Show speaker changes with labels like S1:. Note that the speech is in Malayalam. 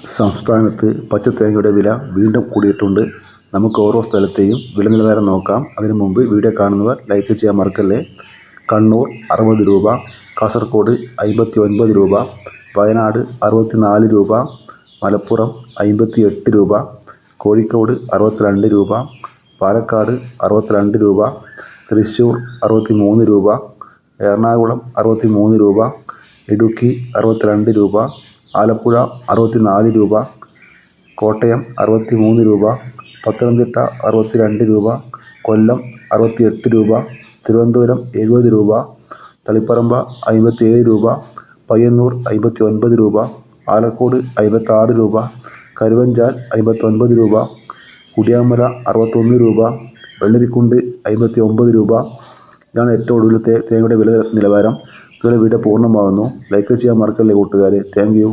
S1: സംസ്ഥാനത്ത് പച്ചത്തേങ്ങയുടെ വില വീണ്ടും കൂടിയിട്ടുണ്ട്. നമുക്ക് ഓരോ സ്ഥലത്തെയും വില നിലവാരം നോക്കാം. അതിനു മുമ്പ് വീഡിയോ കാണുന്നവർ ലൈക്ക് ചെയ്യാൻ മറക്കല്ലേ. കണ്ണൂർ 60 രൂപ, കാസർഗോഡ് 59 രൂപ, വയനാട് 64 രൂപ, മലപ്പുറം 58 രൂപ, കോഴിക്കോട് 62 രൂപ, പാലക്കാട് 62 രൂപ, തൃശ്ശൂർ 63 രൂപ, എറണാകുളം 63 രൂപ, ഇടുക്കി 62 രൂപ, ആലപ്പുഴ 64 രൂപ, കോട്ടയം 63 രൂപ, പത്തനംതിട്ട 62 രൂപ, കൊല്ലം 68 രൂപ, തിരുവനന്തപുരം 70 രൂപ, തളിപ്പറമ്പ് 57 രൂപ, പയ്യന്നൂർ 59 രൂപ, ആലക്കോട് 56 രൂപ, കരുവഞ്ചാൽ 59 രൂപ, കുടിയാമല 61 രൂപ, വെള്ളരിക്കുണ്ട് 59 രൂപ. ഇതാണ് ഏറ്റവും ഒടുവിലത്തെ തേങ്ങയുടെ വില നിലവാരം. ഇതുവരെ വീഡിയോ പൂർണ്ണമാകുന്നു. ലൈക്ക് ചെയ്യാൻ മറക്കല്ലേ കൂട്ടുകാരെ. Thank you.